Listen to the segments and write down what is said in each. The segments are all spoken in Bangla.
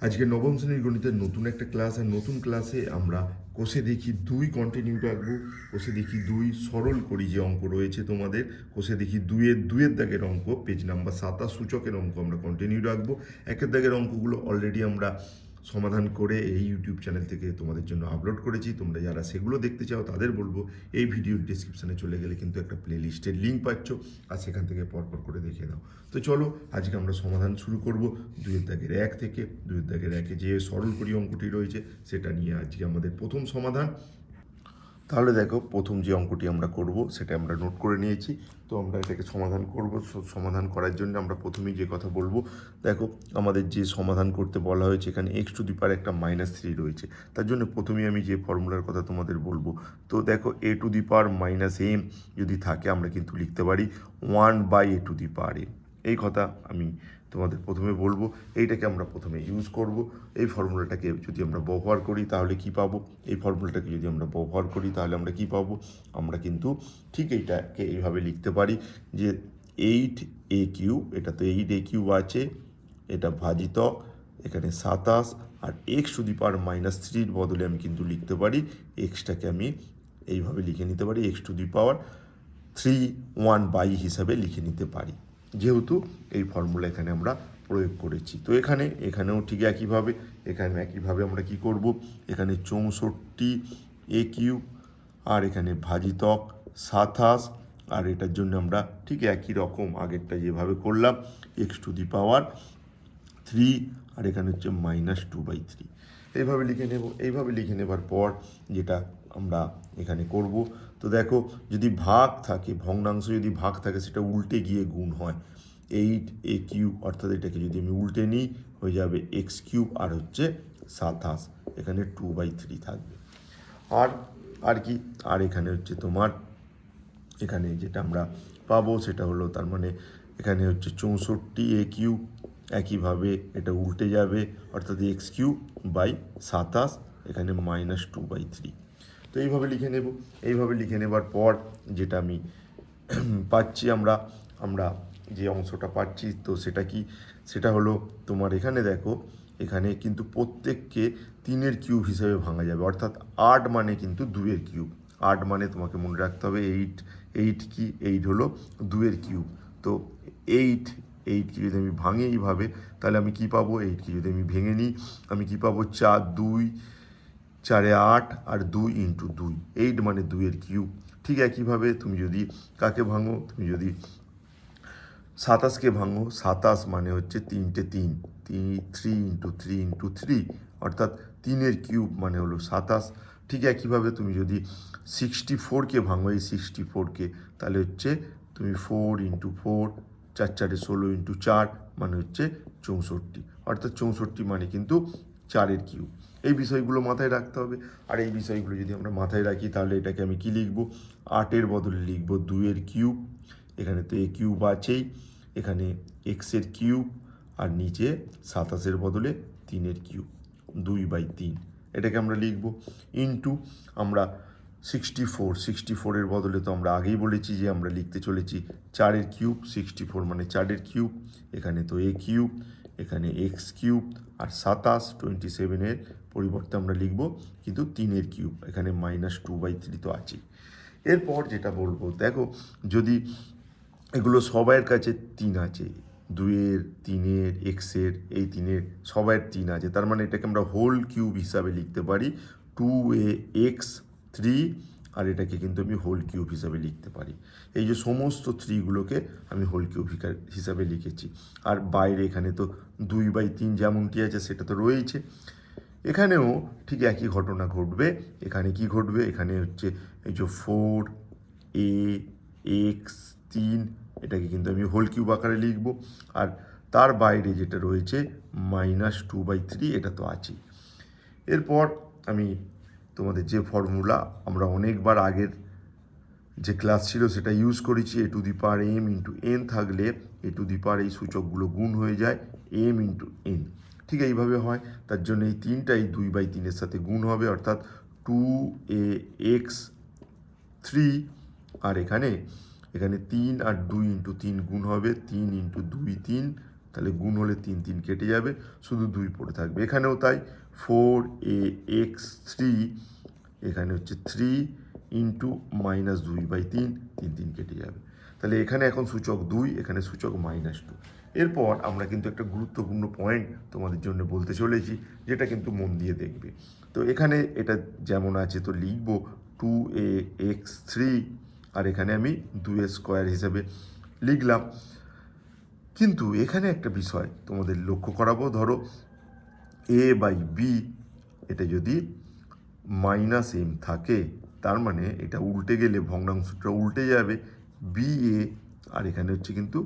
আজকে নবম শ্রেণীর গণিতের নতুন একটা ক্লাস, আর নতুন ক্লাসে আমরা কোষে দেখি দুই কন্টিনিউ রাখবো। কোষে দেখি দুই সরল করি যে অঙ্ক রয়েছে তোমাদের, কোষে দেখি দুইয়ের দাগের অঙ্ক, পেজ নাম্বার 27 সূচকের অঙ্ক আমরা কন্টিনিউ রাখবো। একের দাগের অঙ্কগুলো অলরেডি আমরা সমাধান করে এই ইউটিউব চ্যানেল থেকে তোমাদের জন্য আপলোড করেছি। তোমরা যারা সেগুলো দেখতে চাও তাদের বলবো এই ভিডিওর ডিসক্রিপশানে চলে গেলে কিন্তু একটা প্লে লিস্টের লিঙ্ক পাচ্ছ, আর সেখান থেকে পরপর করে দেখে নাও। তো চলো আজকে আমরা সমাধান শুরু করব দুইয়ের দাগের 1 থেকে। দুইয়ের দাগের 1-এ যে সরল করি অঙ্কটি রয়েছে সেটা নিয়ে আজকে আমাদের প্রথম সমাধান। তাহলে দেখো, প্রথম যে অঙ্কটি আমরা করব সেটা আমরা নোট করে নিয়েছি। তো আমরা এটাকে সমাধান করব। সমাধান করার জন্য আমরা প্রথমেই যে কথা বলবো, দেখো আমাদের যে সমাধান করতে বলা হয়েছে এখানে x⁻³ একটা -3 রয়েছে। তার জন্য প্রথমেই আমি যে ফর্মুলার কথা তোমাদের বলবো, তো দেখো a⁻m যদি থাকে আমরা কিন্তু লিখতে পারি 1/a⁻m। এই কথা আমি তোমাদের প্রথমে বলবো, এইটাকে আমরা প্রথমে ইউজ করব। এই ফর্মুলাটাকে যদি আমরা ব্যবহার করি তাহলে কি পাবো, এই ফর্মুলাটাকে যদি আমরা ব্যবহার করি তাহলে আমরা কি পাবো, আমরা কিন্তু ঠিক এইটাকে এইভাবে লিখতে পারি যে 8a³, এটা তো 8a³ আছে, এটা ভাজিত এখানে 27, আর x⁻³ বদলে আমি কিন্তু লিখতে পারি এক্সটাকে আমি এইভাবে লিখে নিতে পারি x⁻³ 1/, হিসাবে লিখে নিতে পারি, যেহেতু এই ফর্মুলা এখানে আমরা প্রয়োগ করেছি। তো এখানেও ঠিক একইভাবে আমরা কি করব, এখানে 64a³, আর এখানে ভাজিতক 27, আর এটার জন্য আমরা ঠিক একই রকম আগেরটা যেভাবে করলাম x⁻³ আর এখানে হচ্ছে -2/3 এইভাবে লিখে নেব। এইভাবে লিখে নেবার পর যেটা আমরা এখানে করব, তো দেখো যদি ভাগ থাকে, ভগ্নাংশ যদি ভাগ থাকে সেটা উল্টে গিয়ে গুণ হয়। 8a³ অর্থাৎ এটাকে যদি আমি উল্টে নিই হয়ে যাবে x³ আর হচ্ছে 27, এখানে 2/3 থাকবে। আর কি, আর এখানে হচ্ছে তোমার এখানে যেটা আমরা পাবো সেটা হলো, তার মানে এখানে হচ্ছে 64a³, একইভাবে এটা উল্টে যাবে অর্থাৎ x³/27, এখানে -2/3। তো এইভাবে লিখে নেব। এইভাবে লিখে নেবার পর যেটা আমি পাচ্ছি, আমরা যে অংশটা পাচ্ছি, তো সেটা কি, সেটা হলো তোমার এখানে দেখো, এখানে কিন্তু প্রত্যেককে 3-এর কিউব হিসেবে ভাঙা যাবে, অর্থাৎ 8 মানে কিন্তু 2-এর কিউব। 8 মানে তোমাকে মনে রাখতে হবে 8 কি, 8 হলো 2-এর কিউব। তো 8কে যদি আমি ভাঙি এইভাবে তাহলে আমি কি পাবো, 8কে যদি আমি ভেঙে নিই আমি কি পাবো, 4, 2, 4 8 আর 2 × 2, 8 মানে 2-এর কিউব। ঠিক একইভাবে তুমি যদি কাকে ভাঙো, তুমি যদি 27কে ভাঙো, 27 মানে হচ্ছে 3টে 3, 3 × 3 অর্থাৎ 3-এর কিউব মানে হলো 27। ঠিক একইভাবে তুমি যদি 64কে ভাঙো, এই 64কে, তাহলে হচ্ছে তুমি 4 × 4, 4 4 16 × 4 মানে হচ্ছে 64, অর্থাৎ 64 মানে কিন্তু 4-এর কিউব। এই বিষয়গুলো মাথায় রাখতে হবে। আর এই বিষয়গুলো যদি আমরা মাথায় রাখি তাহলে এটাকে আমি কি লিখব, 8-এর বদলে লিখব 2-এর কিউব, এখানে তো a³ আছেই, এখানে x⁻³ আর নিচে 27-এর বদলে 3-এর কিউব, 2/3 এটাকে আমরা লিখব, ইন্টু আমরা 64-এর বদলে তো আমরা আগেই বলেছি যে আমরা লিখতে চলেছি 4-এর কিউব, 64 মানে 4-এর কিউব, এখানে তো a³, এখানে x³ আর 27-এর পরিবর্তে আমরা লিখব কিন্তু 3-এর কিউব, এখানে -2/3 তো আছে। এরপর যেটা বলবো, দেখো যদি এগুলো সবাইয়ের কাছে 3 আছে, 2-এর, 3-এর, এক্সের, এই 3-এর সবাইয়ের 3 আছে, তার মানে এটাকে আমরা হোল কিউব হিসাবে লিখতে পারি 2ax3, আর এটাকে কিন্তু আমি হোল কিউব হিসাবে লিখতে পারি। এই যে সমস্ত 3গুলোকে আমি হোল কিউব হিসাবে লিখেছি। আর বাইরে এখানে তো 2/3 যেমনটি আছে সেটা তো রয়েছে, এখানেও ঠিক একই ঘটনা ঘটবে। এখানে কি ঘটবে, এখানে হচ্ছে এই যে 4ax3, এটাকে কিন্তু আমি হোল কিউব আকারে লিখব, আর তার বাইরে যেটা রয়েছে -2/3, এটা তো আছেই। এরপর আমি তোমাদের যে ফর্মুলা আমরা অনেকবার আগের যে ক্লাস ছিল সেটা ইউজ করেছি, a⁻m × n থাকলে a⁻, এই সূচকগুলো গুণ হয়ে যায় m × n, ঠিক এইভাবে হয়। তার জন্য এই 3টাই 2/3-এর সাথে গুণ হবে, অর্থাৎ 2ax3, আর এখানে 3 আর 2 × 3 গুণ হবে 3 × 2 3, তাহলে গুণ হলে 3 3 কেটে যাবে, শুধু 2 পড়ে থাকবে। এখানেও তাই, 4ax3, এখানে হচ্ছে 3 ইন্টু -2/3, 3 3 কেটে যাবে। তাহলে এখানে এখন সূচক 2, এখানে সূচক -2। এরপর আমরা কিন্তু একটা গুরুত্বপূর্ণ পয়েন্ট তোমাদের জন্য বলতে চলেছি, যেটা কিন্তু মন দিয়ে দেখবে। তো এখানে এটা যেমন আছে তো লিখব 2ax3, আর এখানে আমি 2a² হিসেবে লিখলাম। কিন্তু এখানে একটা বিষয় তোমাদের লক্ষ্য করাবো, ধরো a/b এটা যদি -m থাকে, তার মানে এটা উল্টে গেলে ভগ্নাংশটা উল্টে যাবে, ba আর এখানে হচ্ছে কিন্তু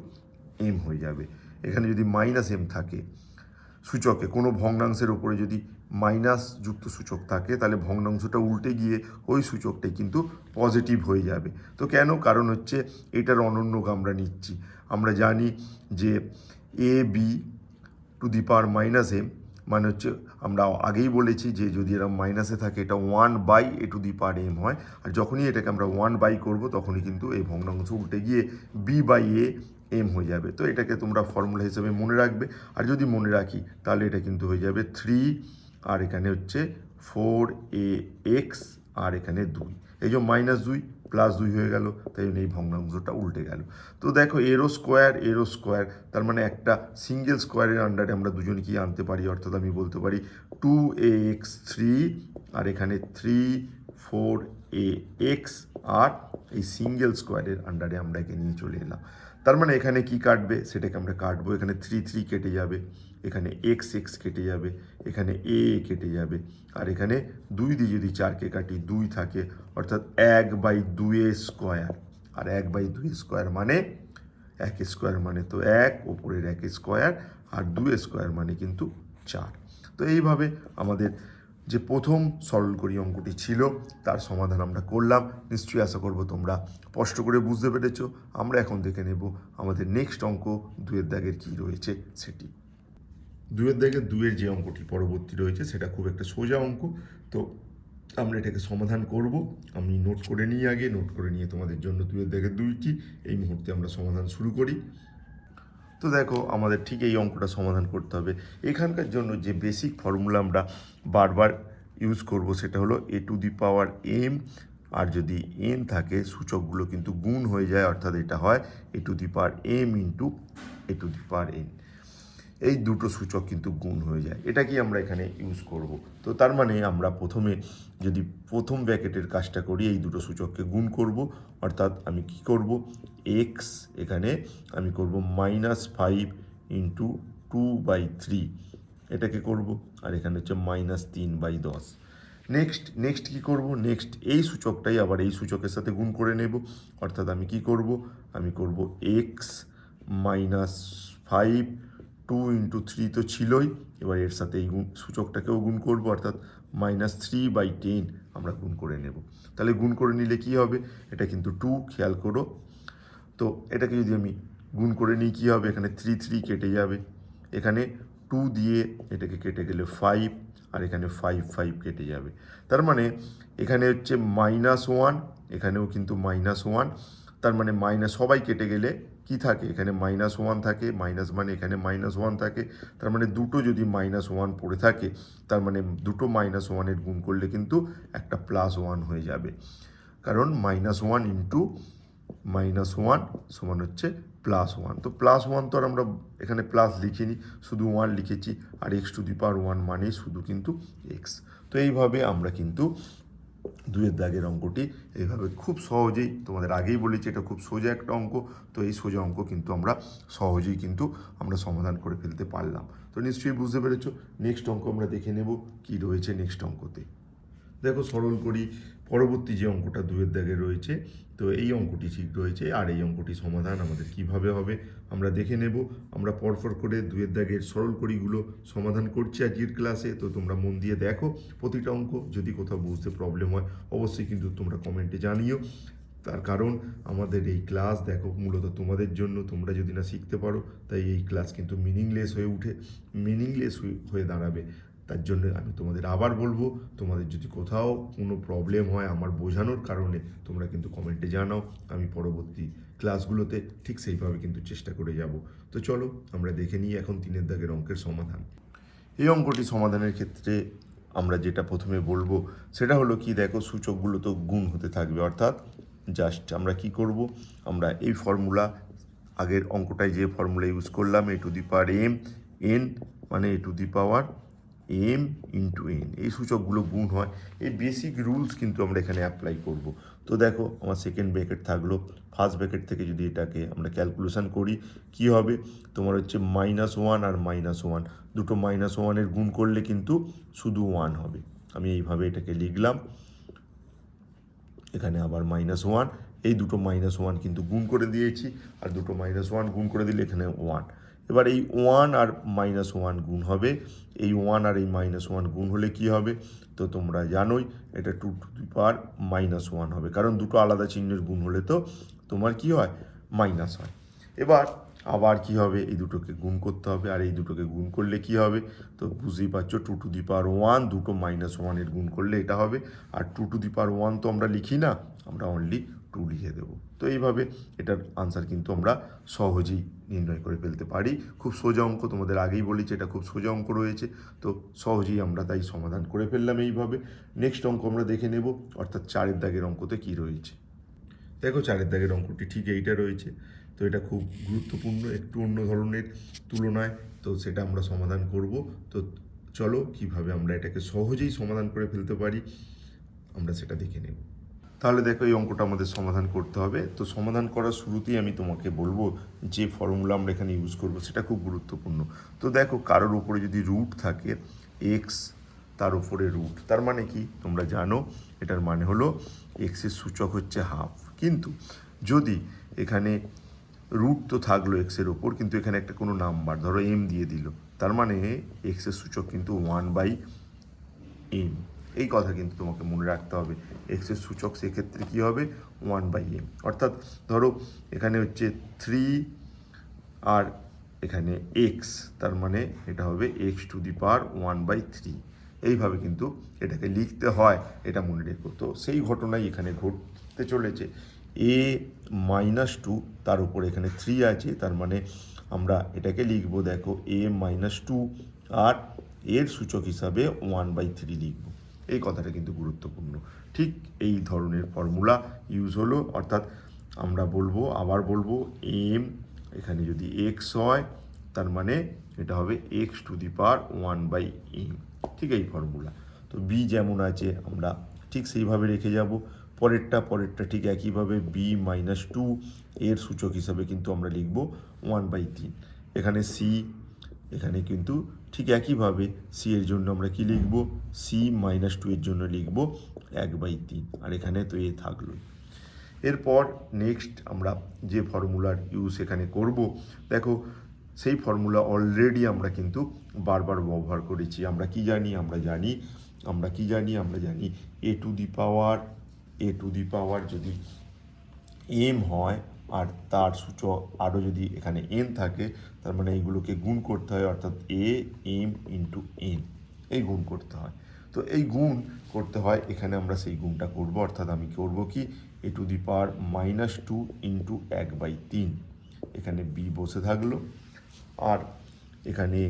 m হয়ে যাবে। এখানে যদি -m থাকে সূচকে, কোনো ভগ্নাংশের ওপরে যদি মাইনাস যুক্ত সূচক থাকে, তাহলে ভগ্নাংশটা উল্টে গিয়ে ওই সূচকটাই কিন্তু পজিটিভ হয়ে যাবে। তো কেন? কারণ হচ্ছে এটার অনন্যক আমরা নিচ্ছি। আমরা জানি যে ab⁻m মানে হচ্ছে, আমরা আগেই বলেছি যে যদি এরা মাইনাসে থাকে এটা 1/a⁻m হয়, আর যখনই এটাকে আমরা 1 করব তখনই কিন্তু এই ভগ্নাংশ উল্টে গিয়ে b/a m হয়ে যাবে। তো এটাকে তোমরা ফর্মুলা হিসেবে মনে রাখবে। আর যদি মনে রাখি তাহলে এটা কিন্তু হয়ে যাবে 3, আর এখানে হচ্ছে 4ax, আর এখানে 2, এই যে -2 +2 হয়ে গেল, তাই জন্য এই ভগ্নাংশটা উল্টে গেল। তো দেখো এরো স্কোয়ার, তার মানে একটা সিঙ্গেল স্কোয়ারের আন্ডারে আমরা দুজনে কি আনতে পারি, অর্থাৎ আমি বলতে পারি 2ax3, আর এখানে 3 4ax, আর এই সিঙ্গেল স্কোয়ারের আন্ডারে আমরা একে নিয়ে চলে এলাম। তার মানে এখানে কি কাটবে সেটাকে আমরা কাটবো, এখানে 3 3 কেটে যাবে, এখানে x কেটে যাবে, এখানে a কেটে যাবে, আর এখানে 2 দিয়ে যদি 4কে কাটি 2 থাকে, অর্থাৎ 1/2a², আর 1/2a² মানে 1² মানে তো 1, ওপরের 1², আর 2² মানে কিন্তু 4। তো এইভাবে আমাদের যে প্রথম সরলকরী অঙ্কটি ছিল তার সমাধান আমরা করলাম। নিশ্চয়ই আশা করব তোমরা স্পষ্ট করে বুঝতে পেরেছো। আমরা এখন দেখে নেব আমাদের নেক্সট অঙ্ক 2-এর দাগের কী রয়েছে সেটি। 2-এর দাগের 2-এর যে অঙ্কটি পরবর্তী রয়েছে সেটা খুব একটা সোজা অঙ্ক। তো আমরা এটাকে সমাধান করব। আমি নোট করে নিই, আগে নোট করে নিয়ে তোমাদের জন্য 2-এর দাগের 2টি এই মুহূর্তে আমরা সমাধান শুরু করি। তো দেখো আমাদের ঠিক এই অঙ্কটা সমাধান করতে হবে। এখানকার জন্য যে বেসিক ফর্মুলা আমরা বারবার ইউজ করব সেটা হলো a⁻m, আর যদি n থাকে সূচকগুলো কিন্তু গুণ হয়ে যায়, অর্থাৎ এটা হয় a⁻m ইন্টু a⁻n। এই দুটো সূচক কিন্তু গুণ হয়ে যায়, এটা কি আমরা এখানে ইউজ করব। তো তার মানে আমরা প্রথমে যদি প্রথম ব্র্যাকেটের কাজটা করি, এই দুটো সূচককে গুণ করব, অর্থাৎ আমি কি করব, x এখানে আমি করব -5 ইন্টু 2/3, এটাকে করব, আর এখানে হচ্ছে -3/10। নেক্সট কি করব, নেক্সট এই সূচকটাই আবার এই সূচকের সাথে গুণ করে নেব, অর্থাৎ আমি কি করব, আমি করব x -5, 2 ইন্টু 3 তো ছিলই, এবার এর সাথে এই সূচকটাকেও গুণ করব, অর্থাৎ -3/10 আমরা গুণ করে নেব। তাহলে গুণ করে নিলে কি হবে, এটা কিন্তু 2, খেয়াল করো। তো এটাকে যদি আমি গুণ করে নিই কী হবে, এখানে 3 3 কেটে যাবে, এখানে 2 দিয়ে এটাকে কেটে গেলে 5, আর এখানে 5 5 কেটে যাবে। তার মানে এখানে হচ্ছে -1, এখানেও কিন্তু -1, তার মানে মাইনাস সবাই কেটে গেলে কি থাকে, এখানে -1 থাকে, মাইনাস মানে এখানে -1 থাকে, তার মানে দুটো যদি -1 পড়ে থাকে, তার মানে দুটো -1-এর গুণ করলে কিন্তু একটা +1 হয়ে যাবে, কারণ -1 ইন্টু -1 সমান হচ্ছে +1। তো +1 তো আর আমরা এখানে প্লাস লিখিনি, শুধু 1 লিখেছি, আর x⁻1 মানেই শুধু কিন্তু x। তো এইভাবে আমরা কিন্তু 2-এর দাগের অঙ্কটি এইভাবে খুব সহজেই, তোমাদের আগেই বলেছি এটা খুব সোজা একটা অঙ্ক, তো এই সোজা অঙ্ক কিন্তু আমরা সহজেই কিন্তু আমরা সমাধান করে ফেলতে পারলাম। তো নিশ্চয়ই বুঝতে পেরেছো। নেক্সট অঙ্ক আমরা দেখে নেব কি রয়েছে নেক্সট অঙ্কতে। দেখো সরল করি পরবর্তী যে অঙ্কটা 2-এর দাগে রয়েছে, তো এই অঙ্কটি ঠিক রয়েছে, আর এই অঙ্কটি সমাধান আমাদের কিভাবে হবে আমরা দেখে নেব। আমরা পরপর করে 2-এর দাগের সরল করিগুলো সমাধান করছি আজকের ক্লাসে। তো তোমরা মন দিয়ে দেখো প্রতিটা অঙ্ক, যদি কোথাও বুঝতে প্রবলেম হয় অবশ্যই কিন্তু তোমরা কমেন্টে জানিও। তার কারণ আমাদের এই ক্লাস দেখো মূলত তোমাদের জন্য, তোমরা যদি না শিখতে পারো তাই এই ক্লাস কিন্তু মিনিংলেস হয়ে দাঁড়াবে। তার জন্য আমি তোমাদের আবার বলবো, তোমাদের যদি কোথাও কোনো প্রবলেম হয় আমার বোঝানোর কারণে, তোমরা কিন্তু কমেন্টে জানাও, আমি পরবর্তী ক্লাসগুলোতে ঠিক সেইভাবে কিন্তু চেষ্টা করে যাব। তো চলো আমরা দেখে নিই এখন 3 দাগের অঙ্কের সমাধান। এই অঙ্কটি সমাধানের ক্ষেত্রে আমরা যেটা প্রথমে বলবো সেটা হলো কি, দেখো সূচকগুলো তো গুণ হতে থাকবে, অর্থাৎ জাস্ট আমরা কি করব, আমরা এই ফর্মুলা, আগের অঙ্কটায় যে ফর্মুলা ইউজ করলাম, a to the power m n মানে a to the power m into n, এই সূচকগুলো গুণ হয়। এই বেসিক রুলস কিন্তু আমরা এখানে অ্যাপ্লাই করব। তো দেখো আমার সেকেন্ড ব্র্যাকেট থাকলো, ফার্স্ট ব্র্যাকেট থেকে যদি এটাকে আমরা ক্যালকুলেশন করি কি হবে, তোমার হচ্ছে -1 আর -1, দুটো -1-এর গুণ করলে কিন্তু শুধু 1 হবে। আমি এইভাবে এটাকে লিখলাম, এখানে আবার -1, এই দুটো -1 কিন্তু গুণ করে দিয়েছি, আর দুটো -1 গুণ করে দিলে এখানে 1। এবার এই 1 আর -1 গুণ হবে, এই 1 আর এই -1 গুণ হলে কি হবে, তো তোমরা জানোই এটা 2 টু দি পাওয়ার -1 হবে, কারণ দুটো আলাদা চিহ্নের গুণ হলে তো তোমার কি হয়, মাইনাস হয়। এবার আবার কি হবে, এই দুটোকে গুণ করতে হবে, আর এই দুটোকে গুণ করলে কি হবে, তো বুঝতেই পারছো 2 টু দি পাওয়ার 1, দুটো -1-এর গুণ করলে এটা হবে। আর 2 টু দি পাওয়ার 1 তো আমরা লিখি না, আমরা অনলি 2 লিখে দেবো। তো এইভাবে এটার আনসার কিন্তু আমরা সহজেই নির্ণয় করে ফেলতে পারি। খুব সোজা অঙ্ক, তোমাদের আগেই বলেছি এটা খুব সোজা অঙ্ক রয়েছে, তো সহজেই আমরা তাই সমাধান করে ফেললাম এইভাবে। নেক্সট অঙ্ক আমরা দেখে নেব, অর্থাৎ 4 দাগের অঙ্কতে কি রয়েছে। দেখো 4 দাগের অঙ্কটি ঠিক এইটা রয়েছে, তো এটা খুব গুরুত্বপূর্ণ, একটু অন্য ধরনের তুলনায়, তো সেটা আমরা সমাধান করব। তো চলো কিভাবে আমরা এটাকে সহজেই সমাধান করে ফেলতে পারি আমরা সেটা দেখে নেব। তাহলে দেখো এই অঙ্কটা আমাদের সমাধান করতে হবে। তো সমাধান করার শুরুতেই আমি তোমাকে বলবো যে ফর্মুলা আমরা এখানে ইউজ করব সেটা খুব গুরুত্বপূর্ণ। তো দেখো কারোর উপরে যদি রুট থাকে এক্স, তার উপরে রুট, তার মানে কি তোমরা জানো, এটার মানে হলো এক্সের সূচক হচ্ছে হাফ। কিন্তু যদি এখানে রুট তো থাকলো এক্সের ওপর, কিন্তু এখানে একটা কোনো নাম্বার ধরো এম দিয়ে দিল, তার মানে এক্সের সূচক কিন্তু 1/m। এই কথা কিন্তু তোমাকে মনে রাখতে হবে, এক্সের সূচক সেক্ষেত্রে কী হবে, 1/m। অর্থাৎ ধরো এখানে হচ্ছে 3 আর এখানে এক্স, তার মানে এটা হবে এক্স টু দি পাওয়ার 1/3। এইভাবে কিন্তু এটাকে লিখতে হয়, এটা মনে রেখো। তো সেই ঘটনাই এখানে ঘটতে চলেছে, a-2, তার উপর এখানে 3 আছে, তার মানে আমরা এটাকে লিখব, দেখো a-2 আর এর সূচক হিসাবে 1/3 লিখব। এই কথাটা কিন্তু গুরুত্বপূর্ণ। ঠিক এই ধরনের ফর্মুলা ইউজ হলো, অর্থাৎ আমরা বলবো, আবার বলবো, এম এখানে যদি এক্স হয় তার মানে এটা হবে x two the power 1/m। ঠিক এই ফর্মুলা। তো বি যেমন আছে আমরা ঠিক সেইভাবে রেখে যাব, পরেরটা ঠিক একইভাবে b-2 এর সূচক হিসাবে কিন্তু আমরা লিখব 1/3। এখানে সি, এখানে কিন্তু ঠিক একইভাবে সি এর জন্য আমরা কি লিখব, c-2 এর জন্য লিখব 1/3, আর এখানে তো এ থাকলো। এরপর নেক্সট আমরা যে ফর্মুলার ইউজ এখানে করব, দেখো সেই ফর্মুলা অলরেডি আমরা কিন্তু বারবার ব্যবহার করেছি। আমরা কি জানি, আমরা জানি এ টু দি পাওয়ার যদি এম হয় আর তার সূচক আরও যদি এখানে এন থাকে, তার মানে এইগুলোকে গুণ করতে হয়, অর্থাৎ এম ইন্টু এন, এই গুণ করতে হয়। তো এই গুণ করতে হয়, এখানে আমরা সেই গুণটা করব, অর্থাৎ আমি করব কি, এ টু দি পাওয়ার -2 ইন্টু 1/3, এখানে বি বসে থাকলো, আর এখানে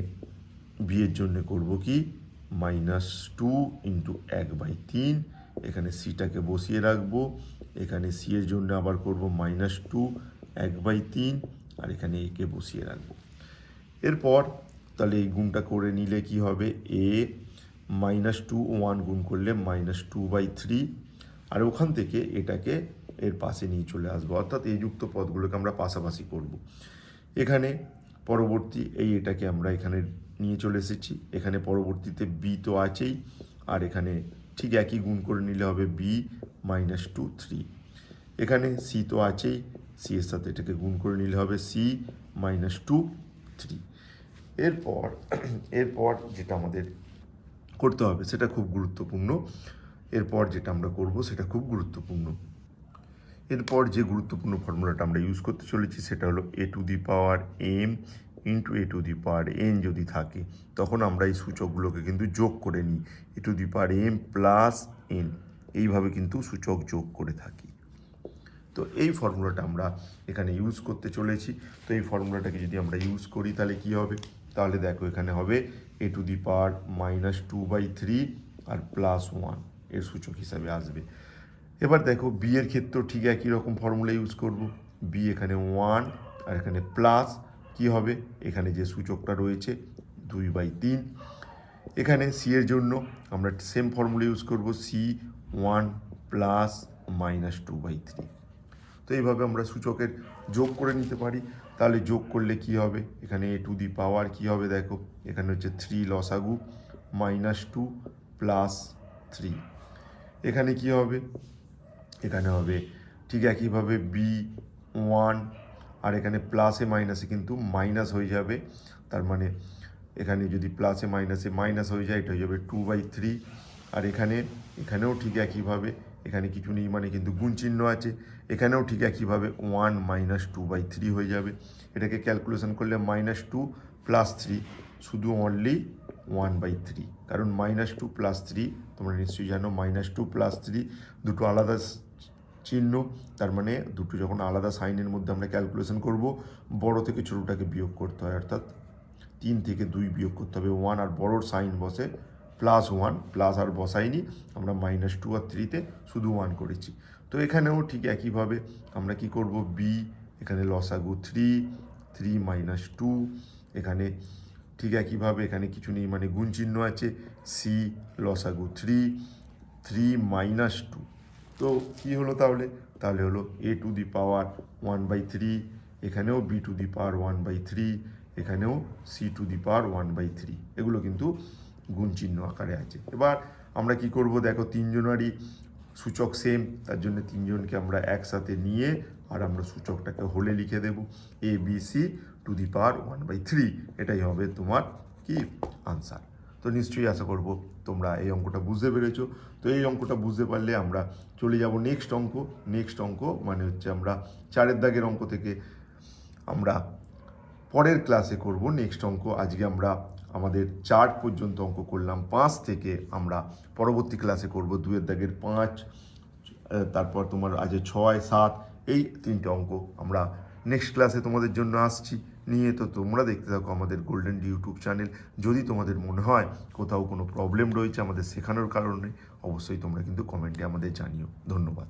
বি এর জন্য করব কি, -2 ইন্টু 1/3, এখানে সিটাকে বসিয়ে রাখবো, এখানে সি এর জন্য আবার করব -2 1/3, আর এখানে একে বসিয়ে রাখবো। এরপর তাহলে এই গুণটা করে নিলে কি হবে, -2 1 গুণ করলে -2/3, আর ওখান থেকে এটাকে এর পাশে নিয়ে চলে আসবো, অর্থাৎ এই যুক্ত পদগুলোকে আমরা পাশাপাশি করব। এখানে পরবর্তী এটাকে আমরা এখানে নিয়ে চলে এসেছি, এখানে পরবর্তীতে বি তো আছেই, আর এখানে ঠিক একই গুণ করে নিলে হবে b-2 3, এখানে সি তো আছেই, সি এর সাথে এটাকে গুণ করে নিলে হবে c-2 3। এরপর যেটা আমাদের করতে হবে সেটা খুব গুরুত্বপূর্ণ, এরপর যেটা আমরা করব সেটা খুব গুরুত্বপূর্ণ। এরপর যে গুরুত্বপূর্ণ ফর্মুলাটা আমরা ইউজ করতে চলেছি সেটা হলো a to the power m into a to the power n যদি থাকে তখন আমরা এই সূচকগুলোকে কিন্তু যোগ করে নিই, a to the power m plus n, এইভাবে কিন্তু সূচক যোগ করে থাকি। তো এই ফর্মুলাটা আমরা এখানে ইউজ করতে চলেছি। তো এই ফর্মুলাটাকে যদি আমরা ইউজ করি তাহলে কি হবে, তাহলে দেখো এখানে হবে এ টু দি পাওয়ার -2/3 আর +1 এর সূচক হিসাবে আসবে। এবার দেখো বি এর ক্ষেত্রেও ঠিক একই রকম ফর্মুলা ইউজ করব। বি এখানে 1 আর এখানে প্লাস কি হবে, এখানে যে সূচকটা রয়েছে 2/3। এখানে সি এর জন্য আমরা সেম ফর্মুলা ইউজ করব, সি 1 প্লাস -2/3। তো এইভাবে আমরা সূচকের যোগ করে নিতে পারি। তাহলে যোগ করলে কি হবে, এখানে এ টু দি পাওয়ার কি হবে দেখো, এখানে হচ্ছে 3 লসাগু -2 +3। এখানে কি হবে, এখানে হবে ঠিক একইভাবে বি 1 আর এখানে প্লাসে মাইনাসে কিন্তু মাইনাস হয়ে যাবে, তার মানে এখানে যদি প্লাসে মাইনাসে মাইনাস হয়ে যায় এটা হয়ে যাবে 2/3। আর এখানেও ঠিক একইভাবে, এখানে কিছু নেই মানে কিন্তু গুণ চিহ্ন আছে, এখানেও ঠিক একইভাবে 1 -2/3 হয়ে যাবে। এটাকে ক্যালকুলেশন করলে -2 + 3 শুধু অনলি 1/3, কারণ -2 + 3 তোমরা নিশ্চয়ই জানো -2 + 3 দুটো আলাদা চিহ্ন, তার মানে দুটো যখন আলাদা সাইনের মধ্যে আমরা ক্যালকুলেশন করব বড় থেকে ছোটোটাকে বিয়োগ করতে হয়, অর্থাৎ 3 থেকে 2 বিয়োগ করতে হবে, 1 আর বড়োর সাইন বসে +1, প্লাস আর বসাইনি আমরা -2 আর 3-তে শুধু 1 করেছি। তো এখানেও ঠিক একইভাবে আমরা কি করব, বি এখানে লসাগু 3 -2, এখানে ঠিক একইভাবে এখানে কিছু নেই মানে গুণ চিহ্ন আছে, সি লসাগু 3 -2। তো কী হলো তাহলে হলো এ টু দি পাওয়ার 1/3, এখানেও বি টু দি পাওয়ার 1/3, এখানেও সি টু দি পাওয়ার 1/3, এগুলো কিন্তু গুণ চিহ্ন আকারে আছে। এবার আমরা কি করব দেখো, তিনজনেরই সূচক সেম, তার জন্য তিনজনকে আমরা একসাথে নিয়ে আর আমরা সূচকটাকে হোলে লিখে দেব, A B C two the পাওয়ার 1/3, এটাই হবে তোমার কি আনসার। তো নিশ্চয়ই আশা করব তোমরা এই অঙ্কটা বুঝতে পেরেছো। তো এই অঙ্কটা বুঝতে পারলে আমরা চলে যাব নেক্সট অঙ্ক মানে হচ্ছে আমরা 4-এর দাগের অঙ্ক থেকে আমরা পরের ক্লাসে করব নেক্সট অঙ্ক। আজকে আমরা আমাদের 4 পর্যন্ত অঙ্ক করলাম, 5 থেকে আমরা পরবর্তী ক্লাসে করব 2-এর দাগের 5, তারপর তোমার আজ 6, 7, এই 3টে অঙ্ক আমরা নেক্সট ক্লাসে তোমাদের জন্য আসছি নিয়ে। তো তোমরা দেখতে থাকো আমাদের গোল্ডেন ইউটিউব চ্যানেল। যদি তোমাদের মনে হয় কোথাও কোনো প্রবলেম রয়েছে আমাদের শেখানোর কারণে, অবশ্যই তোমরা কিন্তু কমেন্টে আমাদের জানিও। ধন্যবাদ।